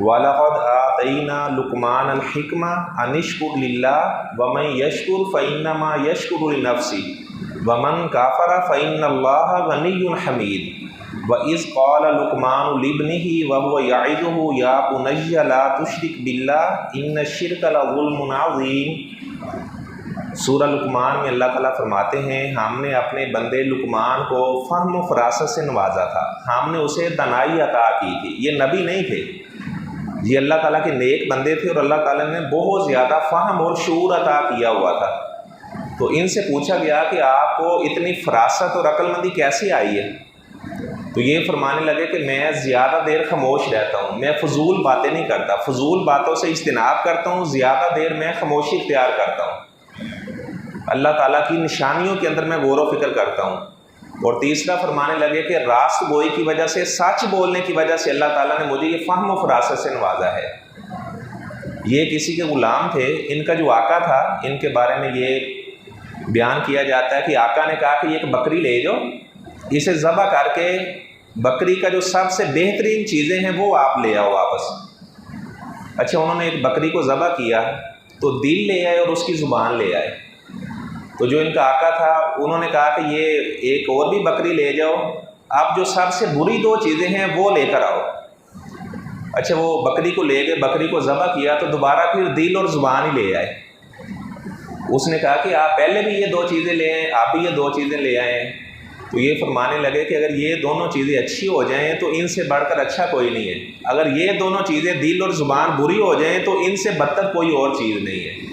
وَلَقَدْ آتَيْنَا لُقْمَانَ الْحِكْمَةَ أَنِ اشْكُرْ لِلَّهِ وَمَنْ يَشْكُرْ فَإِنَّمَا يَشْكُرُ لِنَفْسِهِ وَمَنْ كَفَرَ فَإِنَّ اللَّهَ غَنِيٌّ حَمِيدٌ وَإِذْ قَالَ لُقْمَانُ لِابْنِهِ وَهُوَ يَعِظُهُ يَا بُنَيَّ لَا تُشْرِكْ بِاللَّهِ إِنَّ الشِّرْكَ لَظُلْمٌ عَظِيمٌ۔ سورہ لقمان میں اللہ تعالیٰ فرماتے ہیں ہم نے اپنے بندے لقمان کو فہم و فراست سے نوازا تھا، ہم نے اسے دانائی عطا کی تھی۔ یہ نبی نہیں تھے، یہ اللہ تعالیٰ کے نیک بندے تھے اور اللہ تعالیٰ نے بہت زیادہ فہم اور شعور عطا کیا ہوا تھا۔ تو ان سے پوچھا گیا کہ آپ کو اتنی فراست اور عقل مندی کیسے آئی ہے؟ تو یہ فرمانے لگے کہ میں زیادہ دیر خاموش رہتا ہوں، میں فضول باتیں نہیں کرتا، فضول باتوں سے اجتناب کرتا ہوں، زیادہ دیر میں خاموشی اختیار کرتا ہوں، اللہ تعالیٰ کی نشانیوں کے اندر میں غور و فکر کرتا ہوں۔ اور تیسرا فرمانے لگے کہ راست گوئی کی وجہ سے، سچ بولنے کی وجہ سے اللہ تعالیٰ نے مجھے یہ فہم و فراست سے نوازا ہے۔ یہ کسی کے غلام تھے، ان کا جو آقا تھا، ان کے بارے میں یہ بیان کیا جاتا ہے کہ آقا نے کہا کہ یہ ایک بکری لے جاؤ، اسے ذبح کر کے بکری کا جو سب سے بہترین چیزیں ہیں وہ آپ لے آؤ واپس۔ اچھا، انہوں نے ایک بکری کو ذبح کیا تو دل لے آئے اور اس کی زبان لے آئے۔ تو جو ان کا آقا تھا انہوں نے کہا کہ یہ ایک اور بھی بکری لے جاؤ، اب جو سب سے بری دو چیزیں ہیں وہ لے کر آؤ۔ اچھا، وہ بکری کو لے گئے، بکری کو ذبح کیا تو دوبارہ پھر دل اور زبان ہی لے آئے۔ اس نے کہا کہ آپ پہلے بھی یہ دو چیزیں لے آئیں، آپ بھی یہ دو چیزیں لے آئیں۔ تو یہ فرمانے لگے کہ اگر یہ دونوں چیزیں اچھی ہو جائیں تو ان سے بڑھ کر اچھا کوئی نہیں ہے، اگر یہ دونوں چیزیں دل اور زبان بری ہو جائیں تو ان سے بدتر کوئی اور چیز نہیں ہے۔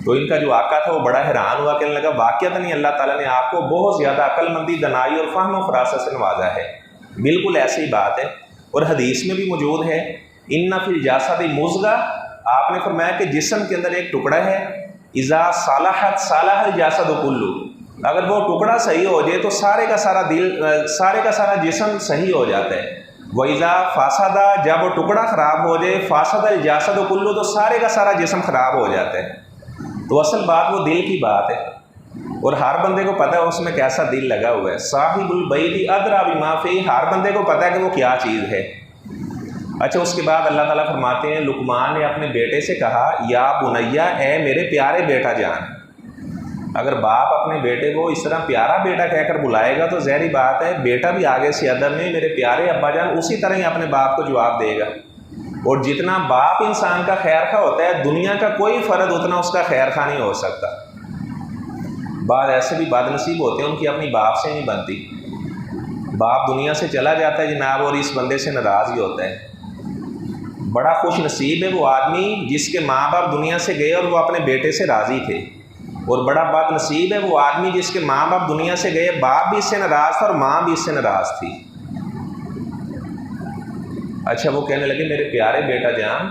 تو ان کا جو آقا تھا وہ بڑا حیران ہوا، کہنے لگا واقعات نہیں اللہ تعالیٰ نے آپ کو بہت زیادہ عقل مندی، دانائی اور فہم و فراست سے نوازا ہے۔ بالکل ایسی بات ہے، اور حدیث میں بھی موجود ہے ان فی الجسد مضغہ، آپ نے فرمایا کہ جسم کے اندر ایک ٹکڑا ہے، اذا صلحت صلح الجسد کلہ، اگر وہ ٹکڑا صحیح ہو جائے تو سارے کا سارا سارے کا سارا جسم صحیح ہو جاتا ہے۔ وَإِذَا فَسَدَ، جب وہ ٹکڑا خراب ہو جائے، فَسَدَ الْجَسَدُ كُلُّهُ، تو سارے کا سارا جسم خراب ہو جاتا ہے۔ تو اصل بات وہ دل کی بات ہے، اور ہر بندے کو پتہ ہے اس میں کیسا دل لگا ہوا ہے۔ صاحب البیت ادریٰ بما فیہ، ہر بندے کو پتہ ہے کہ وہ کیا چیز ہے۔ اچھا، اس کے بعد اللہ تعالیٰ فرماتے ہیں لقمان نے اپنے بیٹے سے کہا یا بنیا، اے میرے پیارے بیٹا جان۔ اگر باپ اپنے بیٹے کو اس طرح پیارا بیٹا کہہ کر بلائے گا تو ظاہری بات ہے بیٹا بھی آگے سے ادب میں میرے پیارے ابا جان اسی طرح ہی اپنے باپ کو جواب دے گا۔ اور جتنا باپ انسان کا خیر خواہ ہوتا ہے، دنیا کا کوئی فرد اتنا اس کا خیر خواہ نہیں ہو سکتا۔ بعض ایسے بھی بد نصیب ہوتے ہیں ان کی اپنی باپ سے نہیں بنتی، باپ دنیا سے چلا جاتا ہے جناب اور اس بندے سے ناراض ہی ہوتا ہے۔ بڑا خوش نصیب ہے وہ آدمی جس کے ماں باپ دنیا سے گئے اور وہ اپنے بیٹے سے راضی تھے، اور بڑا بد نصیب ہے وہ آدمی جس کے ماں باپ دنیا سے گئے، باپ بھی اس سے ناراض تھا اور ماں بھی اس سے ناراض تھی۔ اچھا، وہ کہنے لگے میرے پیارے بیٹا جان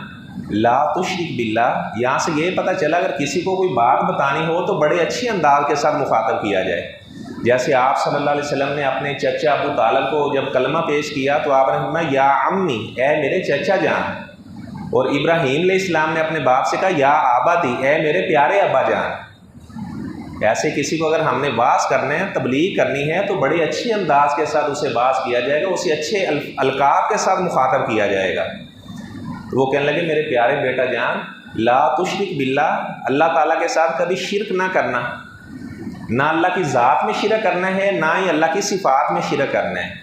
لا تشرک باللہ، یہاں سے یہ پتہ چلا اگر کسی کو کوئی بات بتانی ہو تو بڑے اچھی انداز کے ساتھ مخاطب کیا جائے۔ جیسے آپ صلی اللہ علیہ وسلم نے اپنے چچا ابو طالب کو جب کلمہ پیش کیا تو آپ نے فرمایا یا عمی، اے میرے چچا جان، اور ابراہیم علیہ السلام نے اپنے باپ سے کہا یا آباتی، اے میرے پیارے ابا جان۔ ایسے کسی کو اگر ہم نے واعظ کرنا ہے، تبلیغ کرنی ہے تو بڑے اچھے انداز کے ساتھ اسے واعظ کیا جائے گا، اسے اچھے القاب کے ساتھ مخاطب کیا جائے گا۔ تو وہ کہنے لگے میرے پیارے بیٹا جان لا تشرک باللہ، اللہ تعالیٰ کے ساتھ کبھی شرک نہ کرنا، نہ اللہ کی ذات میں شرک کرنا ہے، نہ ہی اللہ کی صفات میں شرک کرنا ہے۔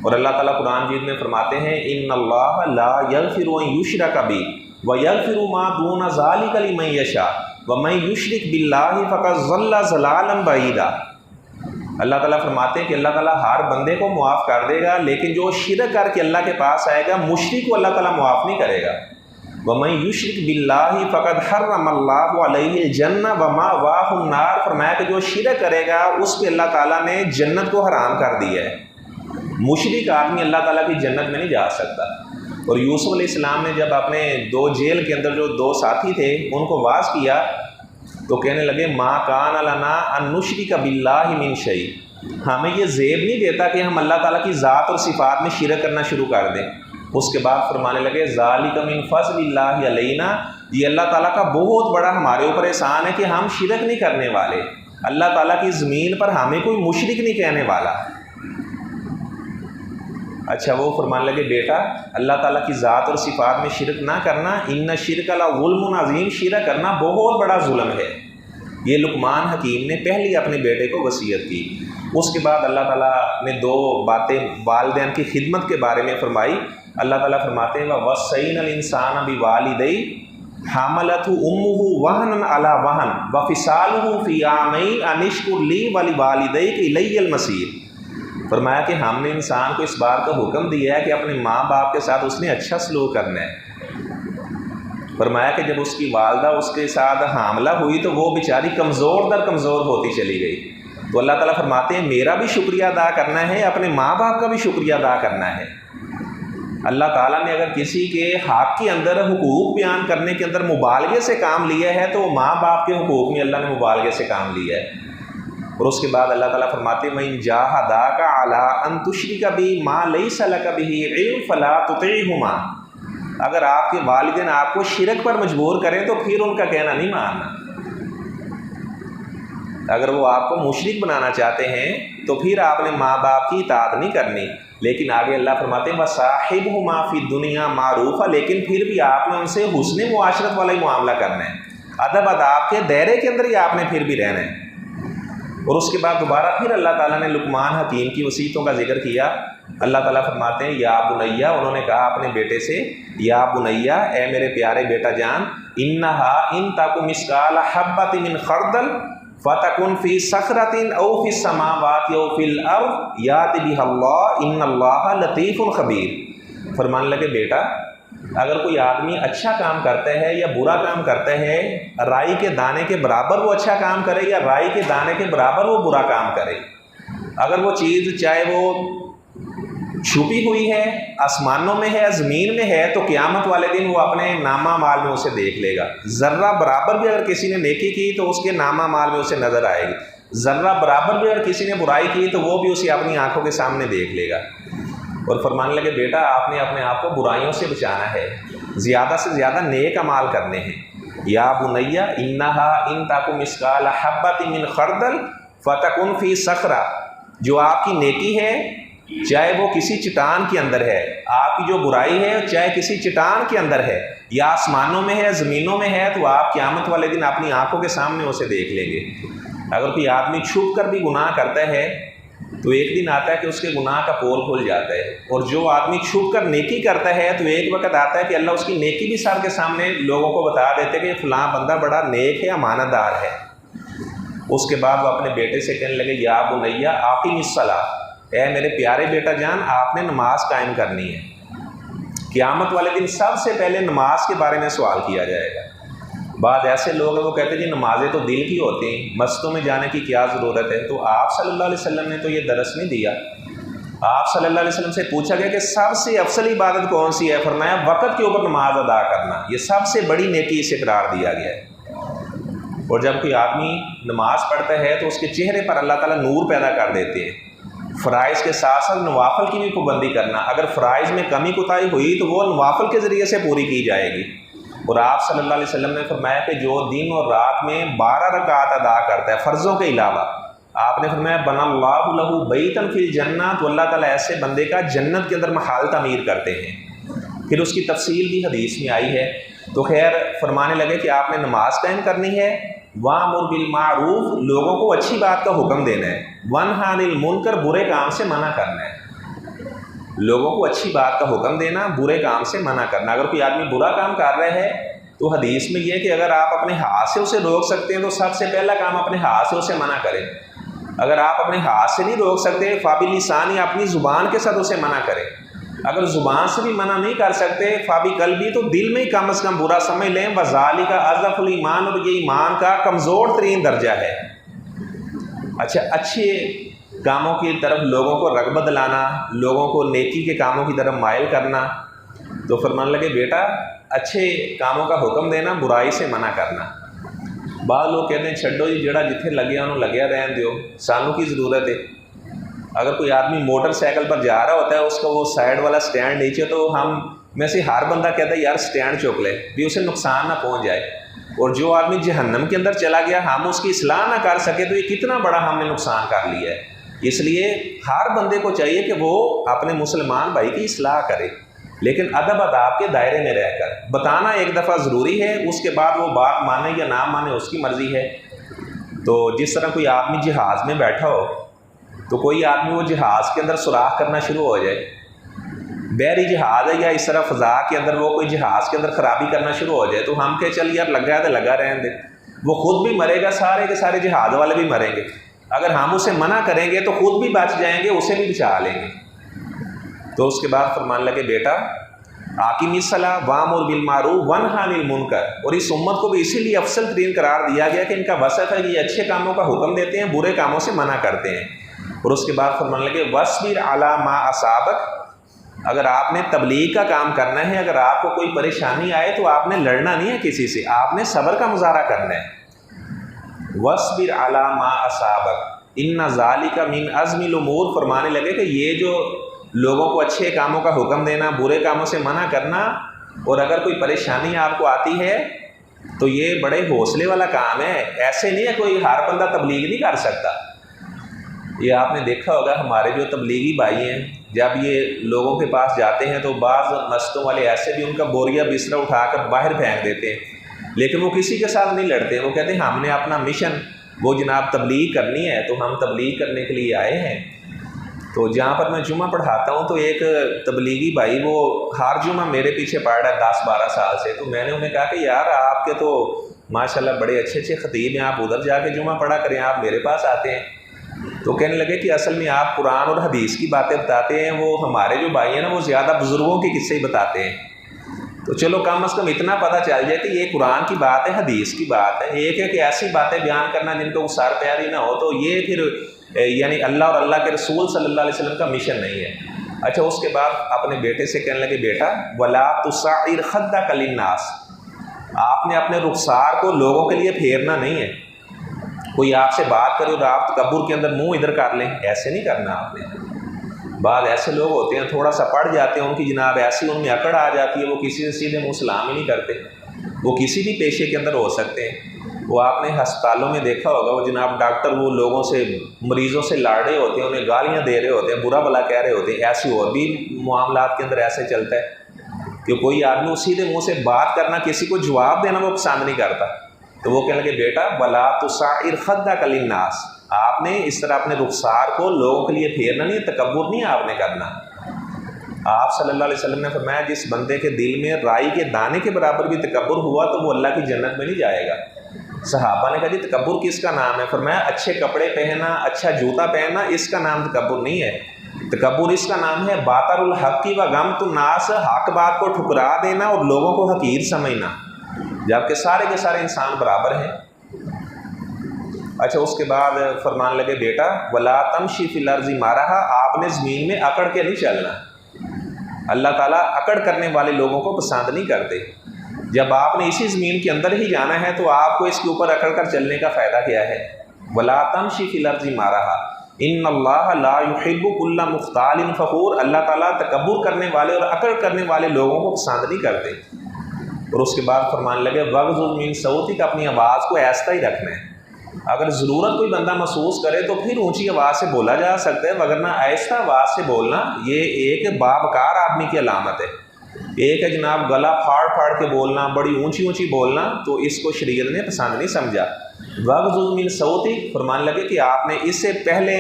اور اللہ تعالیٰ قرآن مجید میں فرماتے ہیں ان اللہ لا یغفر ان یشرک بہ ویغفر ما دون ذلک لمن یشاء وَمَن یشرک بِاللَّهِ فَقَدْ ضَلَّ ضَلَالًا بَعِیدًا۔ اللہ تعالیٰ فرماتے ہیں کہ اللہ تعالیٰ ہر بندے کو معاف کر دے گا، لیکن جو شرک کر کے اللہ کے پاس آئے گا مشرک کو اللہ تعالیٰ معاف نہیں کرے گا۔ وَمَن یشرک بِاللَّهِ فَقَدْ حَرَّمَ اللَّهُ عَلَیْهِ الْجَنَّةَ وَمَأْوَاهُ النَّارُ، فرمایا کہ جو شرک کرے گا اس پہ اللہ تعالیٰ نے جنت کو حرام کر دیا ہے۔ مشرک آدمی اللہ تعالیٰ کی جنت میں نہیں جا سکتا۔ اور یوسف علیہ السلام نے جب اپنے دو جیل کے اندر جو دو ساتھی تھے ان کو واعظ کیا تو کہنے لگے ما کان لنا ان نشرک باللہ من شیء، ہمیں یہ زیب نہیں دیتا کہ ہم اللہ تعالیٰ کی ذات اور صفات میں شرک کرنا شروع کر دیں۔ اس کے بعد فرمانے لگے ذالک من فضل اللہ علینا، یہ اللہ تعالیٰ کا بہت بڑا ہمارے اوپر احسان ہے کہ ہم شرک نہیں کرنے والے، اللہ تعالیٰ کی زمین پر ہمیں کوئی مشرک نہیں کہنے والا۔ اچھا وہ فرمانے لگے بیٹا اللہ تعالیٰ کی ذات اور صفات میں شرک نہ کرنا، ان شرک لظلم عظیم، شرک کرنا بہت بڑا ظلم ہے۔ یہ لقمان حکیم نے پہلی اپنے بیٹے کو وصیت کی۔ اس کے بعد اللہ تعالیٰ نے دو باتیں والدین کی خدمت کے بارے میں فرمائی۔ اللہ تعالیٰ فرماتے ہیں وَوَصَّيْنَا الْإِنسَانَ بِوَالِدَيْهِ حَمَلَتْهُ أُمُّهُ وَهْنًا عَلَى وَهْنٍ وَفِصَالُهُ فِي عَامَيْنِ أَنِ اشْكُرْ لِي وَلِوَالِدَيْكَ إِلَيَّ الْمَصِيرُ۔ فرمایا کہ ہم نے انسان کو اس بات کا حکم دیا ہے کہ اپنے ماں باپ کے ساتھ اس نے اچھا سلوک کرنا ہے۔ فرمایا کہ جب اس کی والدہ اس کے ساتھ حاملہ ہوئی تو وہ بیچاری کمزور در کمزور ہوتی چلی گئی، تو اللہ تعالیٰ فرماتے ہیں میرا بھی شکریہ ادا کرنا ہے، اپنے ماں باپ کا بھی شکریہ ادا کرنا ہے۔ اللہ تعالیٰ نے اگر کسی کے حق کے اندر حقوق بیان کرنے کے اندر مبالغے سے کام لیا ہے تو ماں باپ کے حقوق میں اللہ نے مبالغے سے کام لیا ہے۔ اور اس کے بعد اللہ تعالیٰ فرماتے ہیں وَإِن جَاهَدَاكَ عَلَىٰ أَن تُشْرِكَ بِي مَا لَيْسَ لَكَ بِهِ عِلْمٌ فَلَا تُطِعْهُمَا۔ اگر آپ کے والدین آپ کو شرک پر مجبور کریں تو پھر ان کا کہنا نہیں ماننا۔ اگر وہ آپ کو مشرک بنانا چاہتے ہیں تو پھر آپ نے ماں باپ کی اطاعت نہیں کرنی۔ لیکن آگے اللہ فرماتے ہیں وَصَاحِبْهُمَا فِي الدُّنْيَا مَعْرُوفًا، لیکن پھر بھی آپ نے ان سے حسن معاشرت والا ہی معاملہ کرنا ہے، ادب اداب کے دائرے کے اندر ہی آپ نے پھر بھی رہنا ہے۔ اور اس کے بعد دوبارہ پھر اللہ تعالیٰ نے لقمان حکیم کی وصیتوں کا ذکر کیا۔ اللہ تعالیٰ فرماتے ہیں یا بنیا، انہوں نے کہا اپنے بیٹے سے یا بنیا، اے میرے پیارے بیٹا جان، انہا ان تک مثقال حبۃ من خردل فتکن فی صخرۃ او فی السماوات او فی الارض یأتی بہا اللہ ان اللہ لطیف خبیر۔ فرمانے لگے بیٹا اگر کوئی آدمی اچھا کام کرتا ہے یا برا کام کرتا ہے، رائی کے دانے کے برابر وہ اچھا کام کرے یا رائی کے دانے کے برابر وہ برا کام کرے، اگر وہ چیز چاہے وہ چھپی ہوئی ہے، آسمانوں میں ہے، زمین میں ہے، تو قیامت والے دن وہ اپنے نامہ مال میں اسے دیکھ لے گا۔ ذرہ برابر بھی اگر کسی نے نیکی کی تو اس کے نامہ مال میں اسے نظر آئے گی، ذرہ برابر بھی اگر کسی نے برائی کی تو وہ بھی اسے اپنی آنکھوں کے سامنے دیکھ لے گا۔ اور فرمانے لگے بیٹا آپ نے اپنے آپ کو برائیوں سے بچانا ہے، زیادہ سے زیادہ نیک اعمال کرنے ہیں۔ یا بنیا انہا ان تک مثقال حبۃ من خردل فتکن فی صخرہ، جو آپ کی نیکی ہے چاہے وہ کسی چٹان کے اندر ہے، آپ کی جو برائی ہے چاہے کسی چٹان کے اندر ہے یا آسمانوں میں ہے زمینوں میں ہے، تو آپ قیامت والے دن اپنی آنکھوں کے سامنے اسے دیکھ لیں گے۔ اگر کوئی آدمی چھپ کر بھی گناہ کرتا ہے تو ایک دن آتا ہے کہ اس کے گناہ کا پول کھل جاتا ہے، اور جو آدمی چھپ کر نیکی کرتا ہے تو ایک وقت آتا ہے کہ اللہ اس کی نیکی بھی سر کے سامنے لوگوں کو بتا دیتے کہ فلاں بندہ بڑا نیک ہے، امانت دار ہے۔ اس کے بعد وہ اپنے بیٹے سے کہنے لگے یا بنیا اقیم الصلاۃ، اے میرے پیارے بیٹا جان آپ نے نماز قائم کرنی ہے۔ قیامت والے دن سب سے پہلے نماز کے بارے میں سوال کیا جائے گا۔ بعض ایسے لوگ ہیں وہ کہتے ہیں جی نمازیں تو دل کی ہوتی ہیں، مسجدوں میں جانے کی کیا ضرورت ہے؟ تو آپ صلی اللہ علیہ وسلم نے تو یہ درس نہیں دیا۔ آپ صلی اللہ علیہ وسلم سے پوچھا گیا کہ سب سے افضل عبادت کون سی ہے؟ فرمایا وقت کے اوپر نماز ادا کرنا، یہ سب سے بڑی نیکی اسے قرار دیا گیا ہے۔ اور جب کوئی آدمی نماز پڑھتا ہے تو اس کے چہرے پر اللہ تعالیٰ نور پیدا کر دیتے ہیں۔ فرائض کے ساتھ ساتھ نوافل کی بھی پابندی کرنا، اگر فرائض میں کمی کوتاہی ہوئی تو وہ نوافل کے ذریعے سے پوری کی جائے گی۔ اور آپ صلی اللہ علیہ وسلم نے فرمایا کہ جو دن اور رات میں 12 رکعات ادا کرتا ہے فرضوں کے علاوہ، آپ نے فرمایا بنا اللہ لہ بیتن فی الجنہ، تو اللہ تعالیٰ ایسے بندے کا جنت کے اندر محل تعمیر کرتے ہیں۔ پھر اس کی تفصیل بھی حدیث میں آئی ہے۔ تو خیر فرمانے لگے کہ آپ نے نماز قائم کرنی ہے، وَأْمُرْ بِالْمَعْرُوفِ لوگوں کو اچھی بات کا حکم دینا ہے، وَانْهَ عَنِ الْمُنْکَرِ برے کام سے منع کرنا ہے۔ لوگوں کو اچھی بات کا حکم دینا، برے کام سے منع کرنا۔ اگر کوئی آدمی برا کام کر رہا ہے تو حدیث میں یہ کہ اگر آپ اپنے ہاتھ سے اسے روک سکتے ہیں تو سب سے پہلا کام اپنے ہاتھ سے اسے منع کریں۔ اگر آپ اپنے ہاتھ سے نہیں روک سکتے فَبِلِسَانِ اپنی زبان کے ساتھ اسے منع کریں۔ اگر زبان سے بھی منع نہیں کر سکتے فَبِقَلْبِی تو دل میں ہی کم از کم برا سمجھ لیں، وَذَالِکَ أَضْعَفُ الْإِیمَانِ، اور یہ ایمان کا کمزور ترین درجہ ہے۔ اچھا اچھے کاموں کی طرف لوگوں کو رغبت دلانا، لوگوں کو نیکی کے کاموں کی طرف مائل کرنا۔ تو فرمانے لگے بیٹا اچھے کاموں کا حکم دینا، برائی سے منع کرنا۔ بعض لوگ کہتے ہیں چھڈو جی جڑا جتھے لگیا انہوں لگیا رہن دیو، سانوں کی ضرورت ہے۔ اگر کوئی آدمی موٹر سائیکل پر جا رہا ہوتا ہے، اس کا وہ سائیڈ والا سٹینڈ نیچے، تو ہم میں سے ہر بندہ کہتا ہے یار سٹینڈ چوک لے بھی اسے نقصان نہ پہنچ جائے۔ اور جو آدمی جہنم کے اندر چلا گیا، ہم اس کی اصلاح نہ کر سکے تو یہ کتنا بڑا ہم نے نقصان کر لیا ہے۔ اس لیے ہر بندے کو چاہیے کہ وہ اپنے مسلمان بھائی کی اصلاح کرے، لیکن ادب آداب کے دائرے میں رہ کر۔ بتانا ایک دفعہ ضروری ہے، اس کے بعد وہ بات مانے یا نہ مانے اس کی مرضی ہے۔ تو جس طرح کوئی آدمی جہاز میں بیٹھا ہو تو کوئی آدمی وہ جہاز کے اندر سوراخ کرنا شروع ہو جائے، بحری جہاز ہے یا اس طرح فضا کے اندر وہ کوئی جہاز کے اندر خرابی کرنا شروع ہو جائے، تو ہم کہ چل یار لگا ہے تو لگا رہنے دے، وہ خود بھی مرے گا، سارے کے سارے جہاز والے بھی مریں گے۔ اگر ہم اسے منع کریں گے تو خود بھی بچ جائیں گے، اسے بھی بچا لیں گے۔ تو اس کے بعد فرمان لگے بیٹا آقیمی الصلاۃ وامر بالمعروف ونہی عن المنکر، اور اس امت کو بھی اسی لیے افضل ترین قرار دیا گیا کہ ان کا وصف ہے کہ یہ اچھے کاموں کا حکم دیتے ہیں، برے کاموں سے منع کرتے ہیں۔ اور اس کے بعد فرمان لگے وَاصْبِرْ عَلَىٰ مَا أَصَابَكَ، اگر آپ نے تبلیغ کا کام کرنا ہے، اگر آپ کو کوئی پریشانی آئے تو آپ نے لڑنا نہیں ہے کسی سے، آپ نے صبر کا مظاہرہ کرنا ہے۔ وَاصْبِرْ عَلَىٰ مَا أَصَابَكَ إِنَّ ذَلِكَ مِنْ عَزْمِ الْأُمُورِ، فرمانے لگے کہ یہ جو لوگوں کو اچھے کاموں کا حکم دینا، برے کاموں سے منع کرنا، اور اگر کوئی پریشانی آپ کو آتی ہے تو یہ بڑے حوصلے والا کام ہے، ایسے نہیں ہے کوئی ہر بندہ تبلیغ نہیں کر سکتا۔ یہ آپ نے دیکھا ہوگا ہمارے جو تبلیغی بھائی ہیں جب یہ لوگوں کے پاس جاتے ہیں تو بعض مسجدوں والے ایسے بھی ان کا بوریا بستر اٹھا کر باہر پھینک دیتے ہیں، لیکن وہ کسی کے ساتھ نہیں لڑتے، وہ کہتے ہیں ہم نے اپنا مشن وہ جناب تبلیغ کرنی ہے، تو ہم تبلیغ کرنے کے لیے آئے ہیں۔ تو جہاں پر میں جمعہ پڑھاتا ہوں تو ایک تبلیغی بھائی وہ ہر جمعہ میرے پیچھے پڑھ رہا ہے 10-12 سال سے، تو میں نے انہیں کہا کہ یار آپ کے تو ماشاءاللہ بڑے اچھے اچھے خطیب ہیں، آپ ادھر جا کے جمعہ پڑھا کریں، آپ میرے پاس آتے ہیں۔ تو کہنے لگے کہ اصل میں آپ قرآن اور حدیث کی باتیں بتاتے ہیں، وہ ہمارے جو بھائی ہیں نا وہ زیادہ بزرگوں کے قصے ہی بتاتے ہیں۔ تو چلو کم از کم اتنا پتہ چل جائے کہ یہ قرآن کی بات ہے، حدیث کی بات ہے۔ ایک ہے کہ ایسی باتیں بیان کرنا جن کو سر پیاری نہ ہو، تو یہ پھر یعنی اللہ اور اللہ کے رسول صلی اللہ علیہ وسلم کا مشن نہیں ہے۔ اچھا اس کے بعد اپنے بیٹے سے کہنے لگے بیٹا وَلَا تُصَعِّرْ خَدَّكَ لِلنَّاسِ، آپ نے اپنے رخسار کو لوگوں کے لیے پھیرنا نہیں ہے۔ کوئی آپ سے بات کرے اور آپ تکبر کے اندر منہ ادھر کر لیں، ایسے نہیں کرنا آپ نے۔ بعض ایسے لوگ ہوتے ہیں تھوڑا سا پڑھ جاتے ہیں، ان کی جناب ایسی ان میں اکڑ آ جاتی ہے، وہ کسی سے سیدھے منہ سلام ہی نہیں کرتے۔ وہ کسی بھی پیشے کے اندر ہو سکتے ہیں۔ وہ آپ نے ہسپتالوں میں دیکھا ہوگا، وہ جناب ڈاکٹر وہ لوگوں سے مریضوں سے لڑ رہے ہوتے ہیں، انہیں گالیاں دے رہے ہوتے ہیں، برا بھلا کہہ رہے ہوتے ہیں۔ ایسی اور بھی معاملات کے اندر ایسے چلتا ہے کہ کوئی آدمی سیدھے منہ سے بات کرنا، کسی کو جواب دینا وہ پسند نہیں کرتا۔ تو وہ کہنے لگے بیٹا وَلَا تُصَعِّرْ خَدَّكَ لِلنَّاسِ، آپ نے اس طرح اپنے رخسار کو لوگوں کے لیے پھیرنا نہیں، تکبر نہیں آپ نے کرنا۔ آپ صلی اللہ علیہ وسلم نے فرمایا جس بندے کے دل میں رائی کے دانے کے برابر بھی تکبر ہوا تو وہ اللہ کی جنت میں نہیں جائے گا۔ صحابہ نے کہا جی تکبر کس کا نام ہے؟ فرمایا اچھے کپڑے پہننا، اچھا جوتا پہننا، اس کا نام تکبر نہیں ہے۔ تکبر اس کا نام ہے باطر الحق و غمط الناس، حق بات کو ٹھکرا دینا اور لوگوں کو حقیر سمجھنا، جبکہ سارے کے سارے انسان برابر ہیں۔ اچھا اس کے بعد فرمان لگے بیٹا وَلَا تَمْشِ فِي الْأَرْضِ مَرَحًا، آپ نے زمین میں اکڑ کے نہیں چلنا۔ اللہ تعالیٰ اکڑ کرنے والے لوگوں کو پسند نہیں کرتے۔ جب آپ نے اسی زمین کے اندر ہی جانا ہے تو آپ کو اس کے اوپر اکڑ کر چلنے کا فائدہ کیا ہے؟ وَلَا تَمْشِ فِي الْأَرْضِ مَرَحًا إِنَّ اللَّهَ لَا يُحِبُّ كُلَّ مُخْتَالٍ فَخُورٍ، اللہ تعالیٰ تکبر کرنے والے اور اکڑ کرنے والے لوگوں کو پسند نہیں کرتے۔ اور اس کے بعد فرمان لگے وَغْضُضْ مِن صَوْتِكَ، اپنی آواز کو ایسا ہی رکھنا ہے۔ اگر ضرورت کوئی بندہ محسوس کرے تو پھر اونچی آواز سے بولا جا سکتا ہے، وگرنہ آہستہ آواز سے بولنا یہ ایک باوقار آدمی کی علامت ہے۔ ایک ہے جناب گلا پھاڑ پھاڑ کے بولنا، بڑی اونچی اونچی بولنا، تو اس کو شریعت نے پسند نہیں سمجھا۔ وَغْضُضْ مِن صَوْتِكَ، فرمان لگے کہ آپ نے اس سے پہلے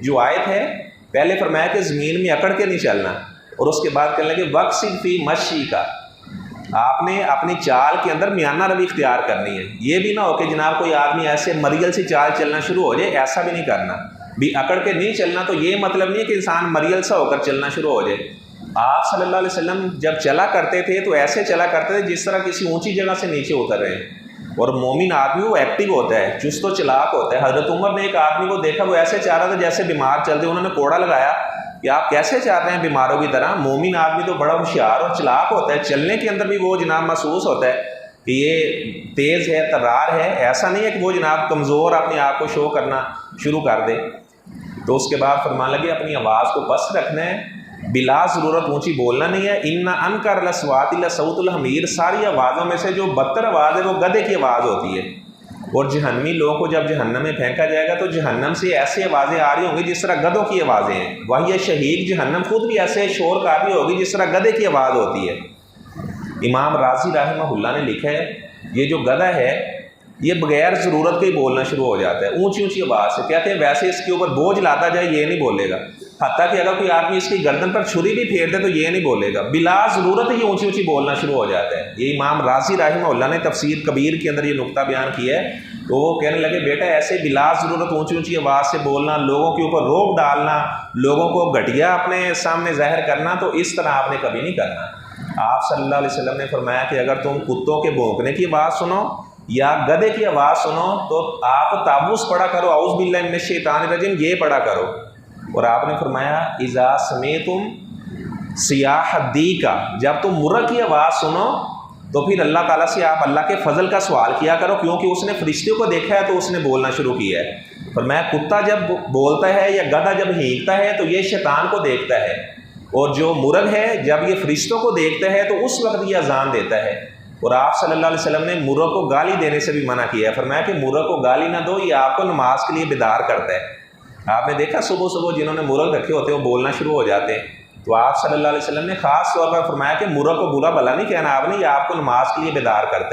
جو آیت ہے پہلے فرمایا کہ زمین میں اکڑ کے نہیں چلنا، اور اس کے بعد کہنے لگے وَاقْصِدْ فِي مَشْيِكَ، آپ نے اپنی چال کے اندر میانہ روی اختیار کرنی ہے۔ یہ بھی نہ ہو کہ جناب کوئی آدمی ایسے مریل سے چال چلنا شروع ہو جائے، ایسا بھی نہیں کرنا۔ بھی اکڑ کے نہیں چلنا تو یہ مطلب نہیں ہے کہ انسان مریل سا ہو کر چلنا شروع ہو جائے۔ آپ صلی اللہ علیہ وسلم جب چلا کرتے تھے تو ایسے چلا کرتے تھے جس طرح کسی اونچی جگہ سے نیچے اتر رہے ہیں، اور مومن آدمی وہ ایکٹیو ہوتا ہے، چست و چلاک ہوتا ہے۔ حضرت عمر نے ایک آدمی کو دیکھا، وہ ایسے چاہ رہا تھا جیسے بیمار چلتے، انہوں نے کوڑا لگایا کہ آپ کیسے چل رہے ہیں بیماروں کی طرح؟ مومن آدمی تو بڑا ہوشیار اور چلاک ہوتا ہے، چلنے کے اندر بھی وہ جناب محسوس ہوتا ہے کہ یہ تیز ہے، ترار ہے، ایسا نہیں ہے کہ وہ جناب کمزور اپنے آپ کو شو کرنا شروع کر دے۔ تو اس کے بعد فرمان لگے اپنی آواز کو پست رکھنا ہے، بلا ضرورت اونچی بولنا نہیں ہے۔ ان انکر الاصوات لصوت الحمیر، ساری آوازوں میں سے جو بدتر آواز ہے وہ گدھے کی آواز ہوتی ہے۔ اور جہنمی لوگوں کو جب جہنم میں پھینکا جائے گا تو جہنم سے ایسی آوازیں آ رہی ہوں گی جس طرح گدھوں کی آوازیں ہیں، وہی شہید جہنم خود بھی ایسے شور کر رہی ہوگی جس طرح گدھے کی آواز ہوتی ہے۔ امام راضی رحمہ اللہ نے لکھا ہے یہ جو گدھا ہے یہ بغیر ضرورت کے ہی بولنا شروع ہو جاتا ہے، اونچی اونچی آواز سے، کہتے ہیں ویسے اس کے اوپر بوجھ لاتا جائے یہ نہیں بولے گا، حتیٰ کہ اگر کوئی آدمی اس کی گردن پر چھری بھی پھیر دے تو یہ نہیں بولے گا، بلا ضرورت ہی اونچی اونچی بولنا شروع ہو جاتا ہے۔ یہ امام راضی رحمہ اللہ نے تفسیر کبیر کے اندر یہ نقطہ بیان کیا ہے، تو وہ کہنے لگے بیٹا ایسے بلا ضرورت اونچی اونچی آواز سے بولنا، لوگوں کے اوپر روک ڈالنا، لوگوں کو گھٹیا اپنے سامنے ظاہر کرنا، تو اس طرح آپ نے کبھی نہیں کرنا۔ آپ صلی اللہ علیہ وسلم نے فرمایا کہ اگر تم کتوں کے بھونکنے کی آواز سنو یا گدھے کی آواز سنو تو آپ تعوذ پڑھا کرو، اعوذ باللہ من الشیطان الرجیم، یہ پڑھا کرو۔ اور آپ نے فرمایا اذا سمیتم صیاح الدیکا، جب تم مرغ کی آواز سنو تو پھر اللہ تعالیٰ سے آپ اللہ کے فضل کا سوال کیا کرو، کیونکہ اس نے فرشتوں کو دیکھا ہے تو اس نے بولنا شروع کیا ہے۔ فرمایا کتا جب بولتا ہے یا گدھا جب ہینکتا ہے تو یہ شیطان کو دیکھتا ہے، اور جو مرغ ہے جب یہ فرشتوں کو دیکھتا ہے تو اس وقت یہ اذان دیتا ہے۔ اور آپ صلی اللہ علیہ وسلم نے مرغ کو گالی دینے سے بھی منع کیا ہے، فرمایا کہ مرغ کو گالی نہ دو، یہ آپ کو نماز کے لیے بیدار کرتا ہے۔ آپ نے دیکھا صبح صبح جنہوں نے مرغ رکھے ہوتے ہیں وہ بولنا شروع ہو جاتے ہیں، تو آپ صلی اللہ علیہ وسلم نے خاص طور پر فرمایا کہ مرغ کو برا بھلا نہیں کہنا آپ نے، یہ آپ کو نماز کے لیے بیدار کرتا ہے۔